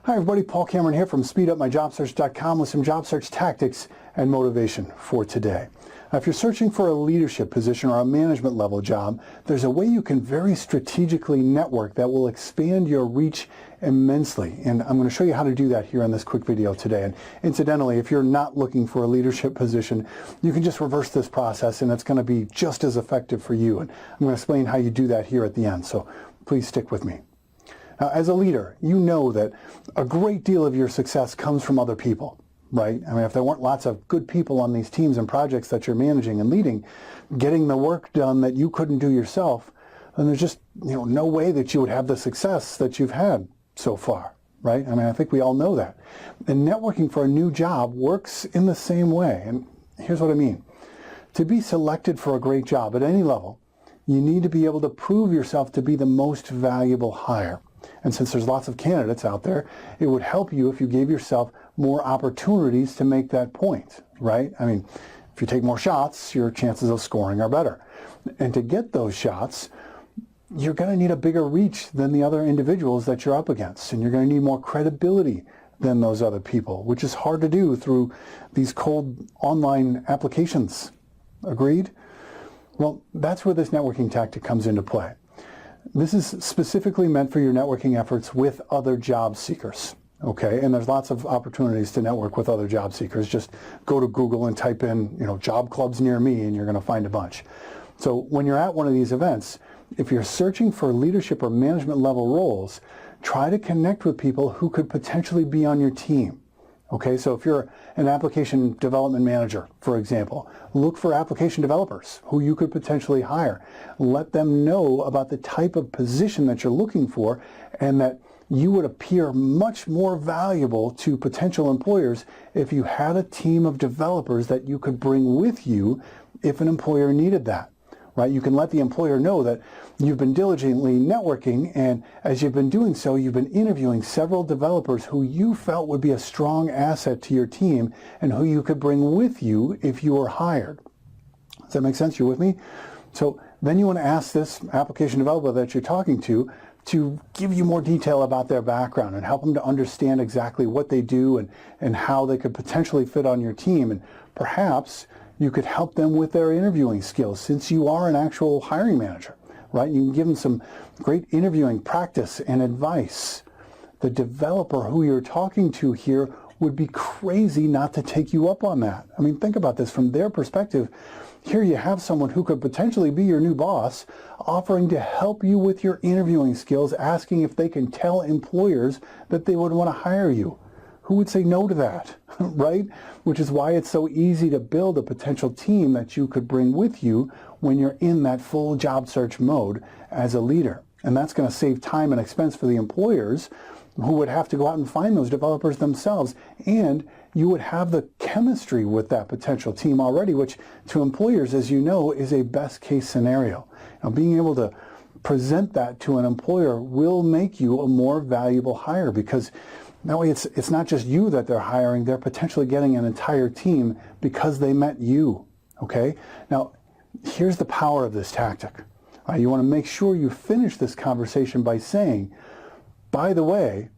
Hi everybody, Paul Cameron here from SpeedUpMyJobSearch.com with some job search tactics and motivation for today. Now, if you're searching for a leadership position or a management level job, there's a way you can very strategically network that will expand your reach immensely. And I'm going to show you how to do that here in this quick video today. And incidentally, if you're not looking for a leadership position, you can just reverse this process and it's going to be just as effective for you. And I'm going to explain how you do that here at the end. So please stick with me. Now, as a leader, you know that a great deal of your success comes from other people, right? I mean, if there weren't lots of good people on these teams and projects that you're managing and leading, getting the work done that you couldn't do yourself, then there's just no way that you would have the success that you've had so far, right? I mean, I think we all know that. And networking for a new job works in the same way. And here's what I mean. To be selected for a great job at any level, you need to be able to prove yourself to be the most valuable hire. And since there's lots of candidates out there, it would help you if you gave yourself more opportunities to make that point, right? I mean, if you take more shots, your chances of scoring are better. And to get those shots, you're going to need a bigger reach than the other individuals that you're up against. And you're going to need more credibility than those other people, which is hard to do through these cold online applications. Agreed? Well, that's where this networking tactic comes into play. This is specifically meant for your networking efforts with other job seekers, okay? And there's lots of opportunities to network with other job seekers. Just go to Google and type in, job clubs near me, and you're going to find a bunch. So when you're at one of these events, if you're searching for leadership or management level roles, try to connect with people who could potentially be on your team. Okay, so if you're an application development manager, for example, look for application developers who you could potentially hire. Let them know about the type of position that you're looking for and that you would appear much more valuable to potential employers if you had a team of developers that you could bring with you if an employer needed that. Right? You can let the employer know that you've been diligently networking, and as you've been doing so, you've been interviewing several developers who you felt would be a strong asset to your team and who you could bring with you if you were hired. Does that make sense? You're with me? So then you want to ask this application developer that you're talking to give you more detail about their background and help them to understand exactly what they do and how they could potentially fit on your team. And perhaps you could help them with their interviewing skills since you are an actual hiring manager, right? You can give them some great interviewing practice and advice. The developer who you're talking to here would be crazy not to take you up on that. I mean, think about this from their perspective. Here you have someone who could potentially be your new boss offering to help you with your interviewing skills, asking if they can tell employers that they would want to hire you. Who would say no to that, right? Which is why it's so easy to build a potential team that you could bring with you when you're in that full job search mode as a leader. And that's going to save time and expense for the employers who would have to go out and find those developers themselves. And you would have the chemistry with that potential team already, which to employers, as you know, is a best case scenario. Now, being able to present that to an employer will make you a more valuable hire, because that way it's not just you that they're hiring, they're potentially getting an entire team because they met you, okay? Now, here's the power of this tactic. You want to make sure you finish this conversation by saying, by the way,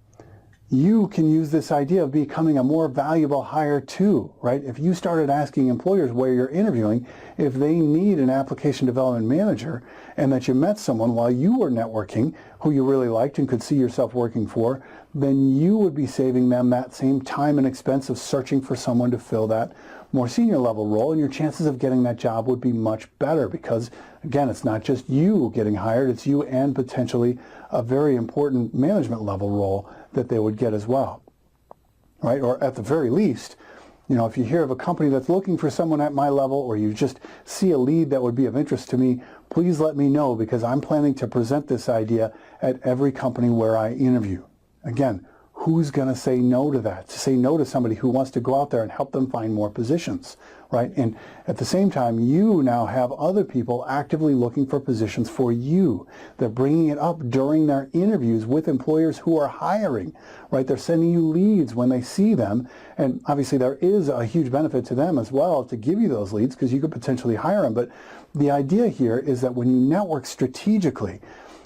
you can use this idea of becoming a more valuable hire too, right? If you started asking employers where you're interviewing, if they need an application development manager and that you met someone while you were networking who you really liked and could see yourself working for, then you would be saving them that same time and expense of searching for someone to fill that more senior level role, and your chances of getting that job would be much better because, again, it's not just you getting hired, it's you and potentially a very important management level role that they would get as well, right? Or at the very least, if you hear of a company that's looking for someone at my level, or you just see a lead that would be of interest to me, please let me know, because I'm planning to present this idea at every company where I interview. Again, who's going to say no to that? To say no to somebody who wants to go out there and help them find more positions, right? And at the same time, you now have other people actively looking for positions for you. They're bringing it up during their interviews with employers who are hiring, right? They're sending you leads when they see them. And obviously there is a huge benefit to them as well to give you those leads, because you could potentially hire them. But the idea here is that when you network strategically,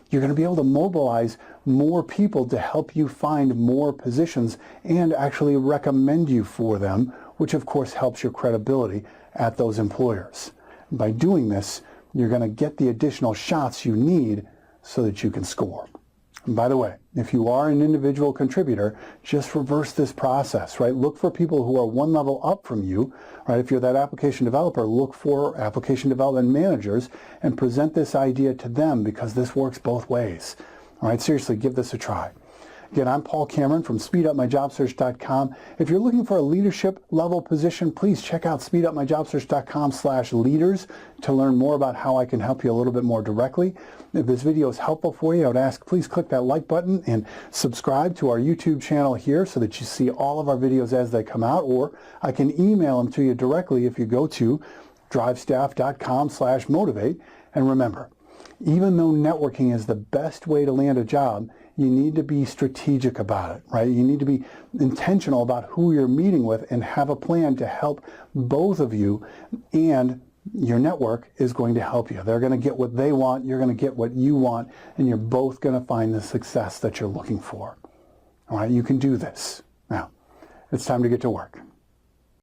you're going to be able to mobilize more people to help you find more positions and actually recommend you for them, which of course helps your credibility at those employers. By doing this, you're going to get the additional shots you need so that you can score. And by the way, if you are an individual contributor, just reverse this process, right? Look for people who are one level up from you, right? If you're that application developer, look for application development managers and present this idea to them, because this works both ways. All right, seriously, give this a try. Again, I'm Paul Cameron from SpeedUpMyJobSearch.com. If you're looking for a leadership level position, please check out SpeedUpMyJobSearch.com/leaders to learn more about how I can help you a little bit more directly. If this video is helpful for you, I would ask please click that like button and subscribe to our YouTube channel here so that you see all of our videos as they come out, or I can email them to you directly if you go to drivestaff.com/motivate. And remember, even though networking is the best way to land a job, you need to be strategic about it, right? You need to be intentional about who you're meeting with and have a plan to help both of you, and your network is going to help you. They're going to get what they want, you're going to get what you want, and you're both going to find the success that you're looking for. All right, you can do this. Now, it's time to get to work.